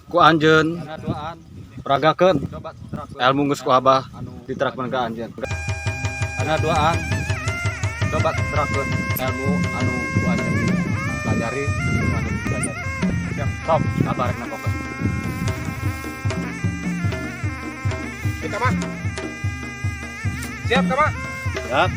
Ku anjeun peragakeun ilmu geus ku Abah diterakkeun ka anjeun. Ana duaan coba terakeun ilmu anu ku anjeun pelajari anu pelajari. Siap, sok Abah rek fokus. Kita mah. Siap, Kama. Siap.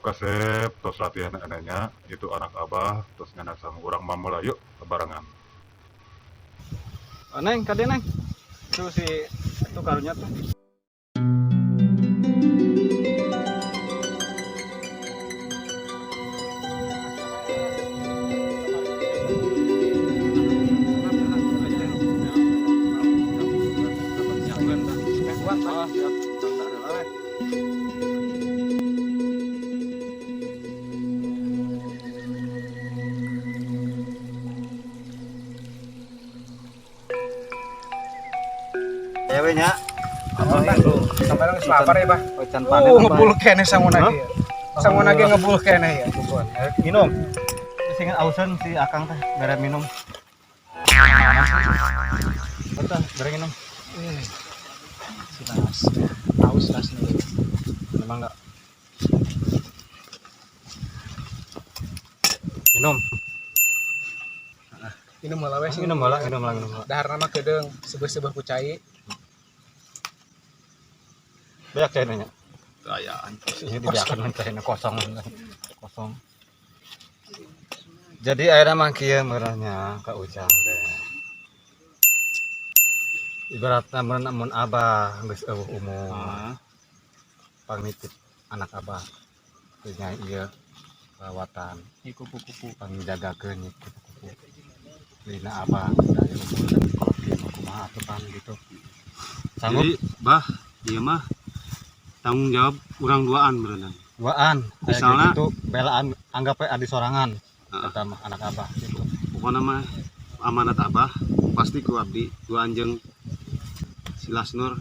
Kasep tos latihan adanya itu anak Abah terus nganak sama orang Mamela yuk kebarengan. Neng, kade neng. Itu si itu karunya tuh. Ya we nya. Sampai nang lapar ya, Bah. Ocan panen. Ngebul kene sangun lagi. Sangun lagi Oh. ngebul kene ya, bukan. Minum. Sing ausen si Akang teh bare minum. Betul, bare minum. Silas. Aus las nih. Memang enggak. Minum. Minum malah we. Minum malah. Dahar nama kedeung sebeuh-sebeuh ku cai. Banyak cai nanya. Gayaan. Ini dibiarkan caina kosong. Jadi ayeuna mah kieu meurahnya ka Ujang teh. Ibaratna mun Abah geus eueuh umur. Pangnitip anak Abah teu nya ieu perawatan Kupu-kupu. pangjagakeun kupu-kupu. Lina Abah dari umur dan kumaha atuh kan gitu. Sanggup Jadi bah iya mah tanggung jawab urang duaan berenang. duaan Misalna- gitu belaan anggap we adi sorangan Heeh. kata mah anak abah gitu. Pokoknya mah amanat abah pasti ku abdi duaan jeung si Lasnur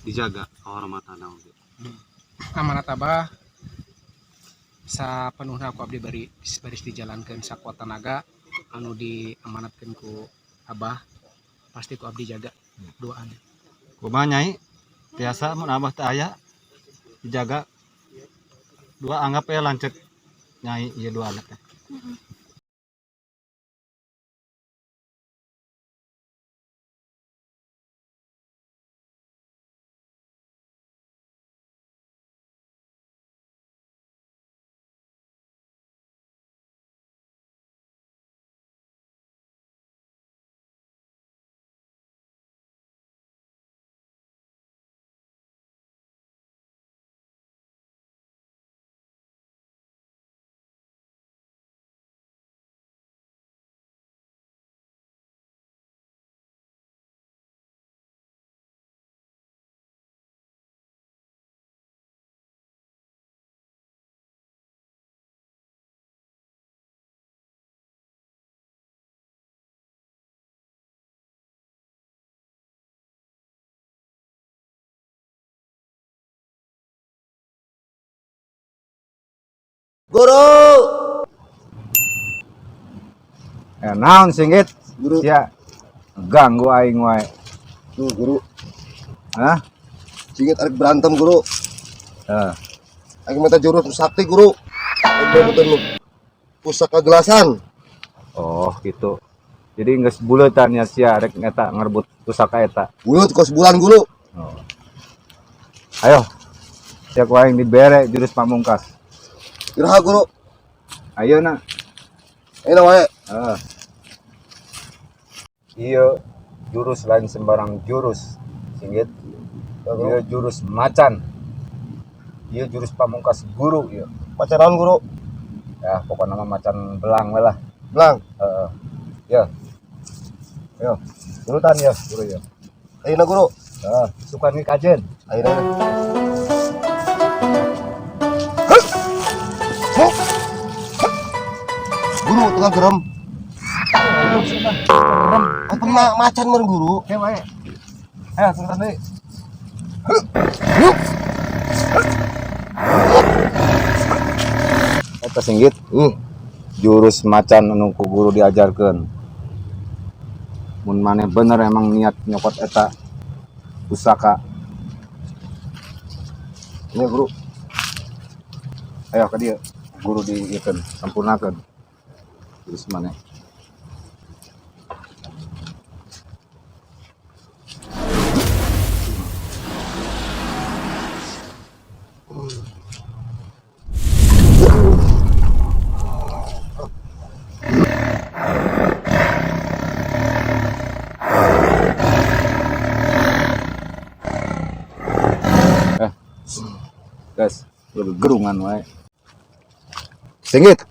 dijaga kehormatan naon gitu. Amanat abah sapenuhna ku abdi baris dijalankeun sakuat tenaga anu diamanatkeun ku abah pasti ku abdi jaga doaan. Kumaha nyai tiasa mun abah teu aya dijaga dua anggap ya lancet nyai ieu dua anak teh. Ya, naon singgit? Guru, Ya, ganggu aing wae. tuh guru, Hah? singkat arek berantem guru. Heeh. Aku minta jurus sakti guru. Aku betul pusaka gelasan. Oh, gitu. Jadi geus buleutan ya sia rek eta ngarebut pusaka eta. Bulut kos bulan guru. Oh. Ayo. Sia ku aing dibere jurus pamungkas. Kiraha guru. Ayeuna. Ayo wae. Heeh. Ieu jurus lain sembarang jurus, singgit. Ieu jurus macan. Ieu jurus pamungkas guru ieu. Pacaran guru. Ya, pokoknya mah macan belang we lah. Belang. Heeh. Ya. Yo, urutan ya, guru ya. Ayeuna guru. Suka nih kajen. Ayeuna. Guru tukang gerem. Apa macan meren guru? Oke, wae. Ayo, surutan deui. Eta singgit, jurus macan anu ku guru diajarkeun. Mun maneh bener emang niat nyokot eta pusaka. Ini guru. Ayo ka dieu, guru dieukeun, sampurnakeun. Jurus maneh. Guys, gerungan wae. Singgit,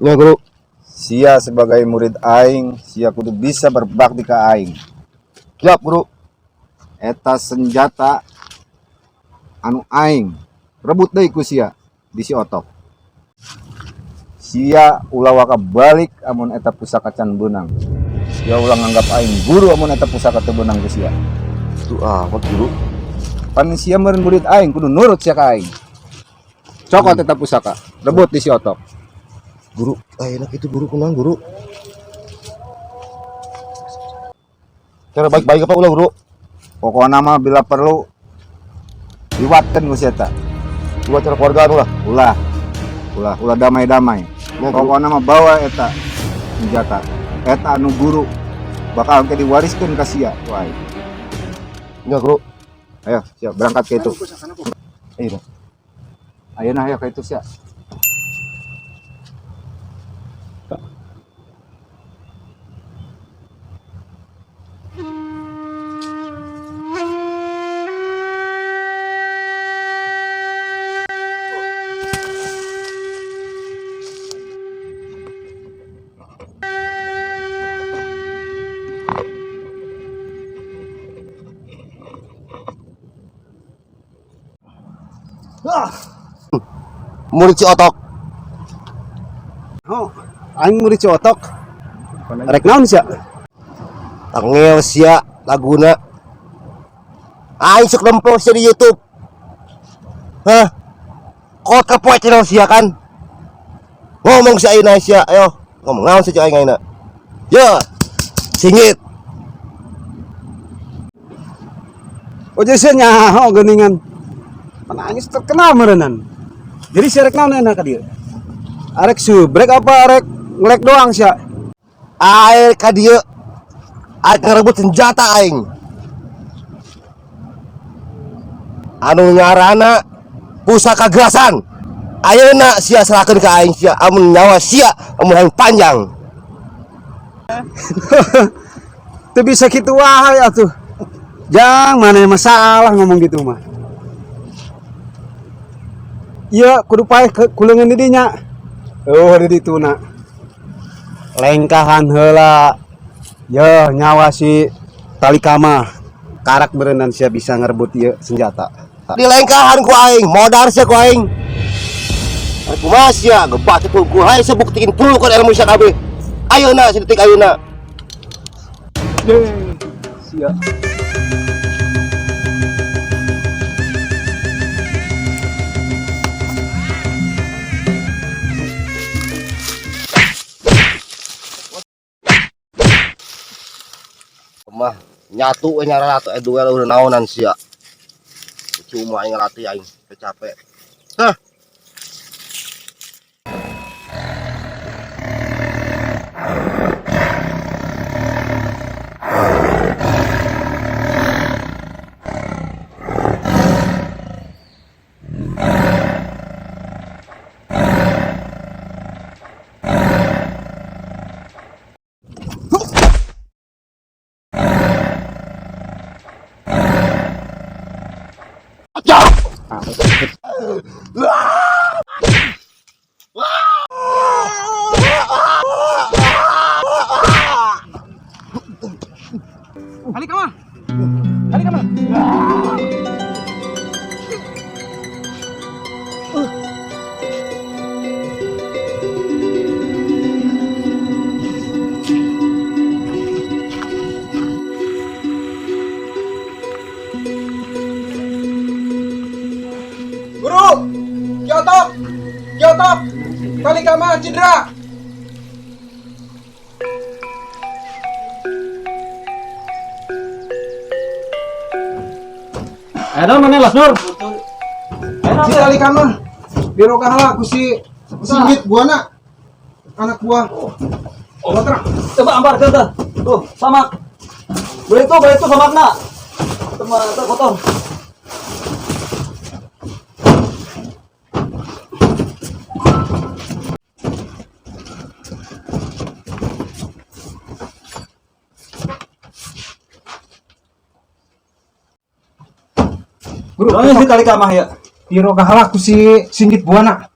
Ya guru. sia sebagai murid aing, sia kudu bisa berbakti ka aing. Siap guru. Eta senjata anu aing rebut deui ku sia di si Otok. Sia ulah waka balik amun eta pusaka can beunang. Sia ulah nganggap aing guru amun eta pusaka teu beunang ku sia. Tuh apa guru? Pan sia meureun murid aing kudu nurut sia ka aing. Cokot eta pusaka, rebut di si Otok. Guru, enak itu guru kunang guru. Cara baik-baik apa ulah guru? Pokokna mah bila perlu liwatkeun ku sia eta. Dua cara keluarga anu lah. Ulah damai-damai. Ya, guru. Pokokna mah bawa eta senjata. Eta anu guru bakal ke diwariskeun ka sia. Wah. Ya guru. Ayo, siap berangkat ke itu. Ayo. Ayeuna ayo ke itu sia. Murid si otok. Oh, aing murid si otok. Rek naon sia? Tangeo sia laguna. Aing sok nempel sia di YouTube. Hah? Kau kapoe channel sia kan? Ngomong si ayeuna sia, ayo. Ngomong naon saja aing ayeuna. Ya. Singit. Oh jadi saya nyaho geuningan. Penangis terkenal merenan. Jadi si rek naon enak ka dieu? Arek subrek apa arek ngelek doang sia? Air ka dieu. Aing ngerebut senjata aing. Anu ngarana pusaka gerasan. Ayeuna sia serahkeun ka aing sia, amun nyawa sia amun hayang panjang. Teu bisa kitu wae atuh. Jang mana masalah ngomong gitu mah. Iya kudu paeh kuleungeun di dinya. Oh di dituna. Lengkahan heula. Yo nyawa si Talikama. Karak berenang sia bisa ngerebut ieu senjata. Di lengkahan ku aing, modar sia ku aing. Aku masih gebak itu ku hayang sabuktikin puluh kan ilmu sia kabeh. Ayeuna sedetik ayeuna. Sia. Mah nyatu we nyara atuh duel udah naonan sia. Cuma aing ngelatih aing capek. Hah. Talikama. Talikama. Guru, Kyotok, Kyotok, Talikama cedera. Edan mana Lasnur? Si Talikama dirogahala ku si Singgit buana anak buah. Botra. Coba ambar ke teh. Tuh, samak. Beli itu samakna. Teman kotor. Guru, Soalnya si Talikama ya. dirogahala ku si Singgit buana.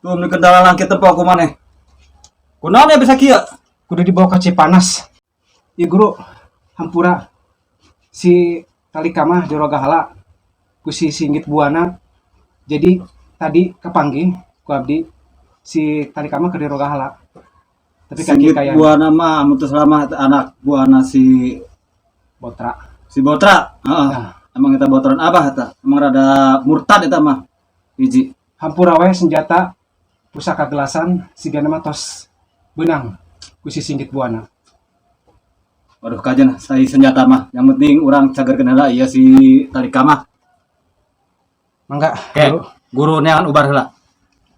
Tuh di kendala langit tempo aku maneh. Kunaon ya bisa kieu? Kudu dibawa ke Cipanas. Ya guru, hampura si Talikama dirogahala ku si Singgit buana. Jadi tadi kepanggih ku abdi si Talikama ke dirogahala. Tapi kaki Singgit kayak buana mah mutus lama anak buana si Botra. Botra. Heeh. Nah. Emang kita botoran abah eta. Emang rada murtad eta mah. Hiji. Hampura we senjata pusaka gelasan sigana mah tos beunang ku si Singgit buana. Waduh kajen saya senjata mah. Yang penting urang cagerkeun heula ieu si Talikama. Mangga, Oke, guru. guru neangan ubar heula.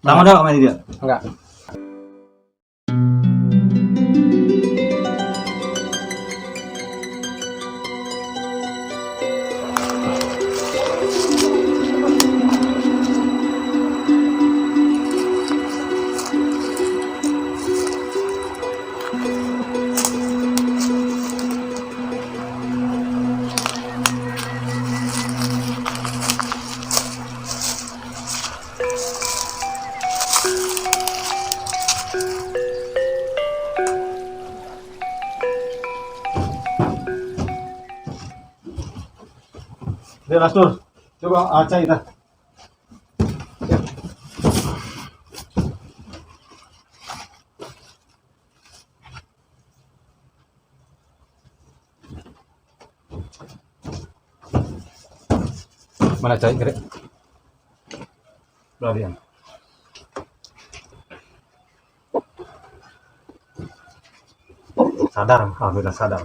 Tangan dong sama dia. Mangga. Dia Lasnur. Coba acai tah. Mana cai kira? Beradian. Sadar, alhamdulillah sadar.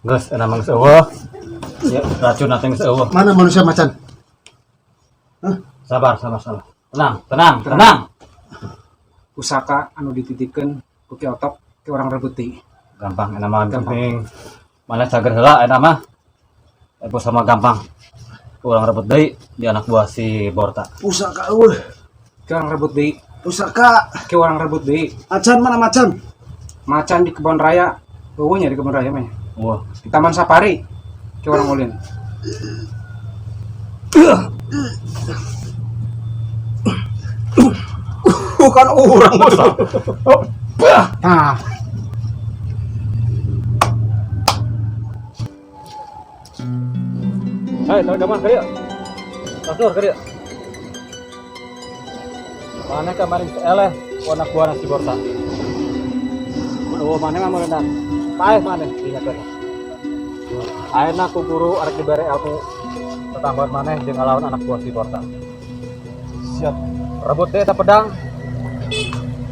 Gus, enamang seueuh. Ya, racun nanti seueuh. Mana manusia macan? Sabar. Tenang. Pusaka anu dititipkeun ku Ki Otop ke orang rebuti. Gampang, enamang penting. Mana cager heula enamah. Epo sama gampang. Urang rebut deui di anak buah si Borta. Pusaka Ke orang rebut deui. pusaka Ke orang rebut deui. macan mana macan? Macan di kebun raya. Eueuhnya di kebun raya mah. Wah, Di Taman Safari. Ke orang ulin. Bukan orang masa. Nah, hai, tahu gaman kaya. Tasur kaya. Mana kemarin eleh anak buah si Borta. Oh, mana mah merenang. Paeh mana diingatkeun. Ayeuna ku guru arek dibere ilmu tetambahan maneh jeung ngalawan anak buah si Borta. Siap. Rebut deh eta pedang.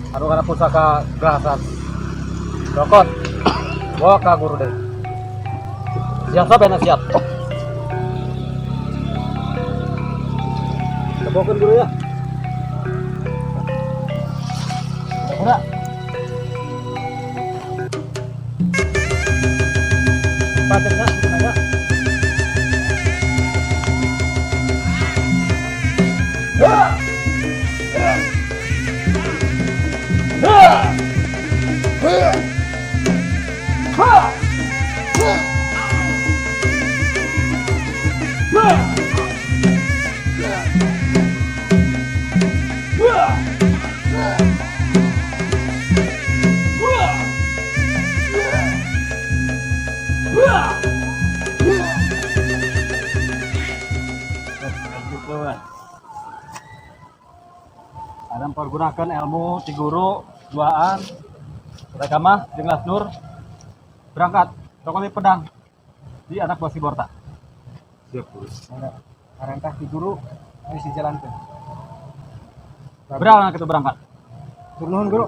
Anu kana pusaka gahasan. Dokot. Bawa ka guru deh. Siap sabena siap. Tebokeun guru ya. Udah. Paten enggak? Enggak. Ada mempergunakan ilmu ti guru duaan mereka mah jeung Lasnur berangkat tokoni pedang di anak buah si Borta. Siap, Guru. perintah di guru harus dijalankan. Berapa kita berangkat? Turun guru.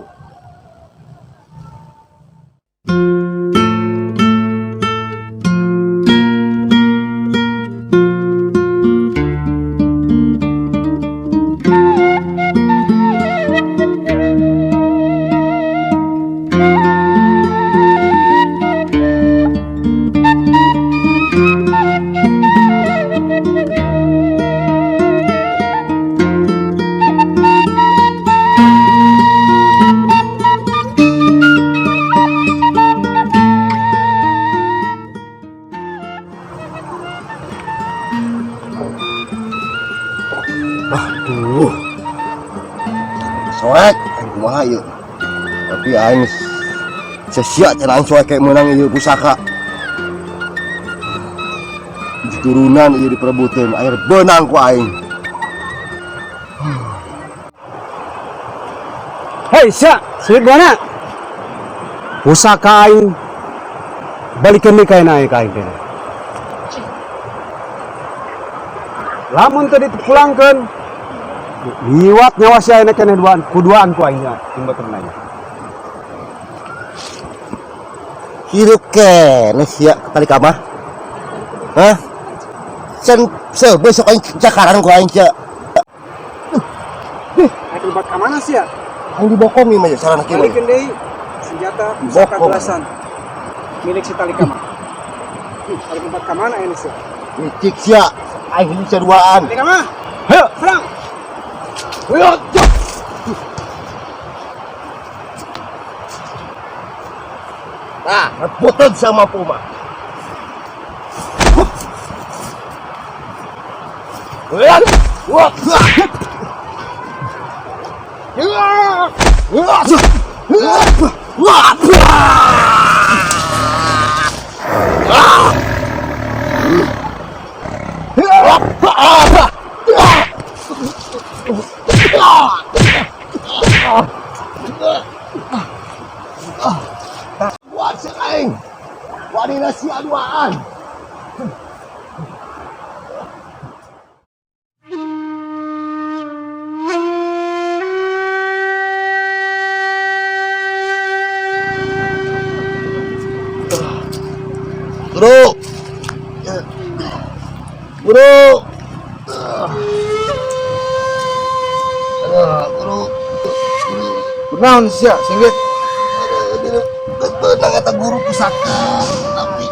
Aduh. Soek, aing kumaha ieu. Tapi aing sia-sia cenah soek kayak menang ieu pusaka. Di turunan ieu diperebuteun, air benang ku aing. Hei, sia, sulit mana? Pusaka aing balikeun deui ka aing teh. Lamun tadi dipulangkeun liwat nyawa si ayeuna keneh kuduaan ku aing jeung batur nanya. Hirup keneh sia tali kamar. Hah? Sen besok aing cakaran ku aing sia. Ayo tempat ke mana sih ya? Aing dibokomi mah sarana kieu. Balikin deh senjata pusaka Bokong. belasan milik si Talikama. Ada tempat ke mana ini sih? Cik sia, aing bisa duaan. Talikama, Hayo, serang! Nah, rebutan sama Puma. aing. Wadina sia duaan. Guru. Guru. Guru. Kunaon sia singgit? Benang eta guru pusaka. Tapi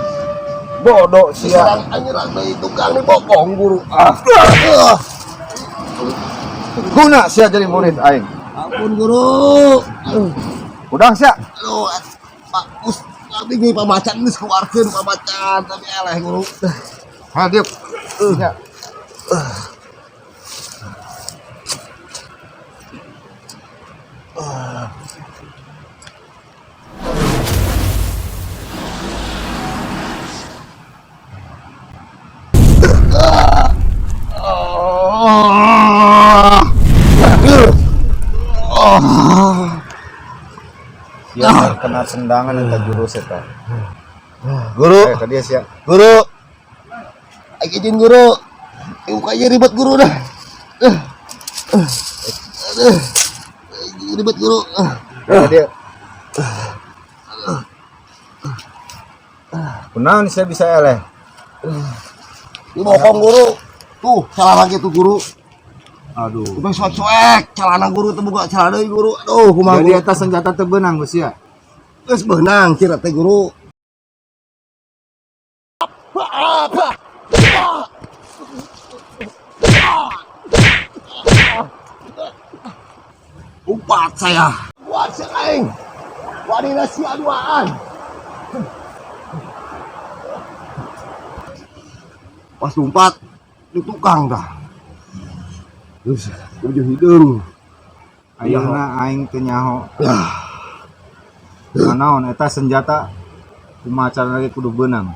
Bodoh sia. anyerang deui tukang di bokong guru. Guna sia jadi murid aing. Ampun guru. Udah sia. Aduh, Pak Us, abdi ge pamacan geus keluarkeun pamacan tapi eleh guru. Hadiuk. Ya. Ya kena sendangan eta jurus eta. Guru, Ka dia sia. guru. Aing izin guru. Ibu kaya ribet guru dah. Aduh. Ribet guru. Ka dia. Kunaon sia bisa eleh? Di bokong guru. Tuh, celana gitu guru. Aduh. Kuping cuek-cuek, celana guru teu boga celana deui guru. Aduh, kumaha Jadi guru. eta senjata teu beunang geus sia. Geus beunang kira teh guru. Umpat saya. Buat si aing. Wadina sia duaan. Pas umpat di tukang dah. Terus ujung hidung. Ayeuna aing teu nyaho. Yah. Naon eta senjata kumaha lagi kudu beunang.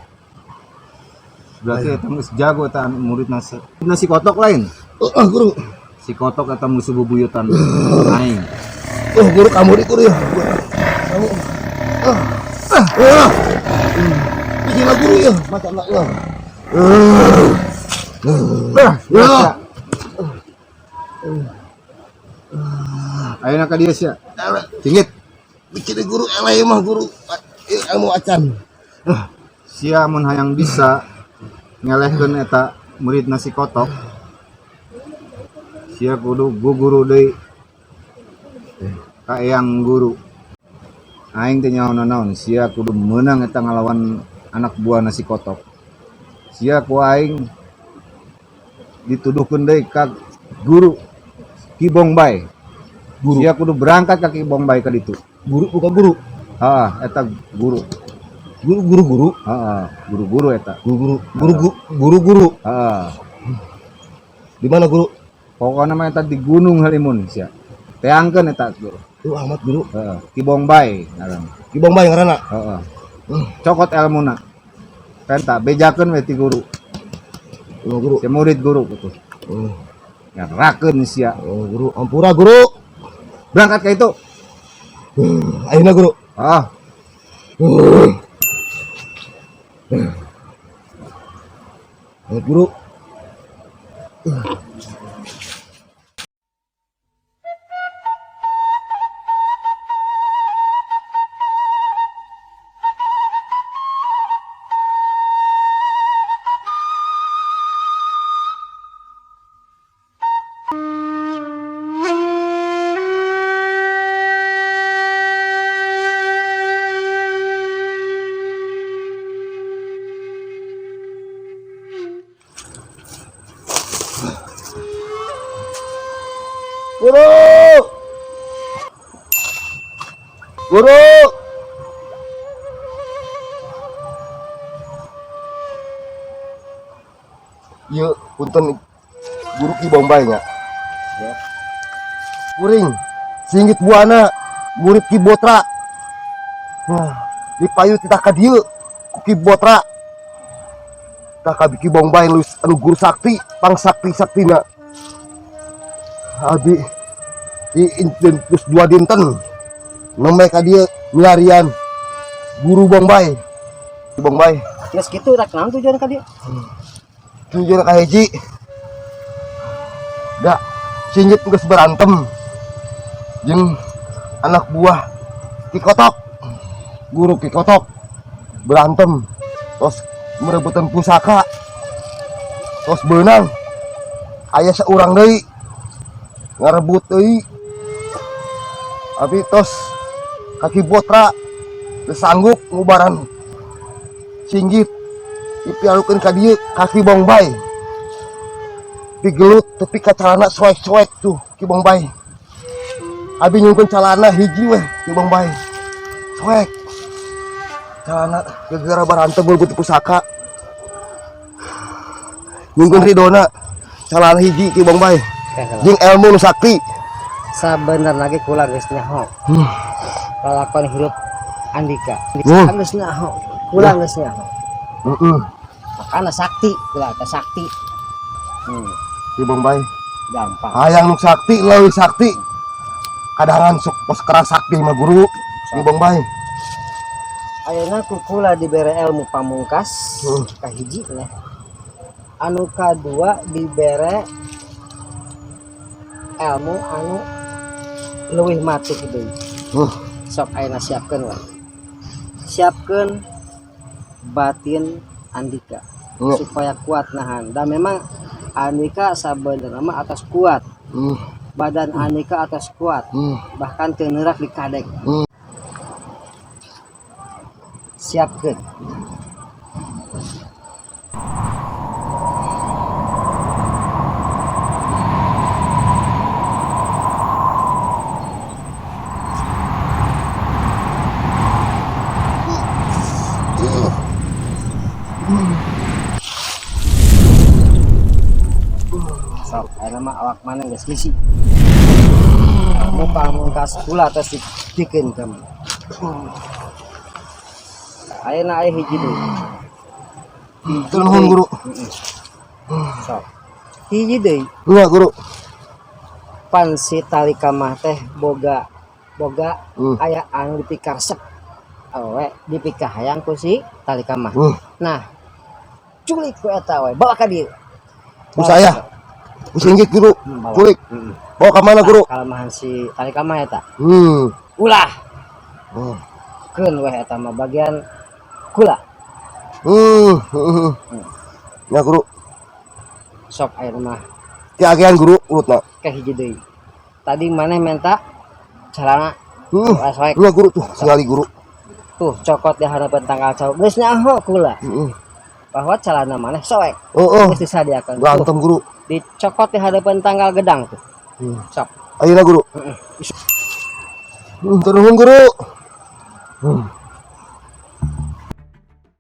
Berarti eta geus jago eta murid nasi. Si kotok lain. Guru. Si kotok eta musuh bubuyutan aing. Guru kamu di guru ya. Kamu. Gila guru ya, macam nak ya. Ya. Ayeuna ka dieu sia. Tingit. Bikin guru eleh mah guru ilmu acan. Sia mun hayang bisa ngelehkeun eta murid nasi kotok. Sia kudu guguru deui ka eyang guru. Aing teh nyaho naon, sia kudu meunang eta ngalawan anak buah nasi kotok. Sia ku aing dituduhkeun deui ka guru Ki Bongbay. Guru. Sia kudu berangkat ka Ki Bongbay ka ditu. Guru bukan guru. Eta guru. Guru. Guru-guru eta. Guru. Di mana guru? Pokoknya mah eta di gunung halimun sia. Teangkeun eta guru. Amat guru. Ki Bongbay ngaran. Ki Bongbay ngaranna. Cokot ilmuna. Penta bejakeun we ti guru. Guru. Si murid guru gitu. Ngarakeun sia. Guru, ampura guru. Berangkat ka itu. Ayeuna guru. Guru. Guru. Iya, punten guru Ki Bongbay nya. Ya. Kuring, singgit buana, murid Ki Botra. Dipayu titah ka dieu ku Ki Botra. Tah ka Ki Bongbay anu guru sakti, pang sakti-saktina. Abi di terus 2 dinten nembe ka dieu milarian Guru Bombay. Bombay. Geus kitu rek naon tujuan ka dieu? Tujuan ka hiji. Da, singgit geus berantem. Jeung anak buah Ki Kotok. Guru Ki Kotok berantem. Terus merebutan pusaka. Terus beunang. Aya saurang deui ngarebut deui. Abi tos kaki botra teu sanggup ngubaran singgit dipialukeun ka dieu kaki Bombay. Digelut tepi ka calana soek-soek tuh Ki Bombay. Abi nyungkeun calana hiji weh Ki Bombay. Soek. Calana gara-gara berantem berebut pusaka. Nyungkeun ridona calana hiji Ki Bombay. Jeung ilmu nu sakti. Sabener lagi kula geus nyaho. Lalakon hirup Andika. Geus nyaho. Kula geus nyaho. Heeh. Makana sakti, kula teh sakti. Ki Bombay. Gampang. Hayang nu sakti leuwih sakti. Kadaran sok pos keras sakti mah guru Ki Bombay. Ayeuna ku kula dibere ilmu pamungkas kahiji nya. Anu kadua dibere ilmu anu leuwih matik deui. Sok ayeuna siapkeun we. Siapkeun batin Andika supaya kuat nahan. Dan memang Andika sabenerna mah atas kuat. Badan Andika atas kuat. Bahkan teu neurak di kadek. Siapkeun. Sok, ayeuna mah awak mana geus hiji. Kamu pamungkas kula tos dipikeun kamu. Ayeuna aya hiji deui. Nuhun guru. Sok. Hiji deui. Iya guru. Pan si Talika mah teh boga aya anu dipikarsep. Awe dipikah hayang ku si Talika mah. Nah, culik ku eta we, bawa ka dieu. Ku saya. Ku singgit guru. Culik. Bawa ka mana guru? Kalemahan si Talika mah eta. Ulah. Keun we eta mah bagian kula. Ya guru. Sok ayeuna mah Ti agean guru urutna. ke hiji deui. Tadi maneh minta calana. Iya guru tuh, sekali guru. Tuh cokot di hadapan tanggal cowok. Geus nyaho kula. Bahwa calana maneh soek. Geus disadiakeun. Berantem guru. Dicokot di hadapan tanggal gedang tuh. Sok. Ayeuna guru. Turun guru.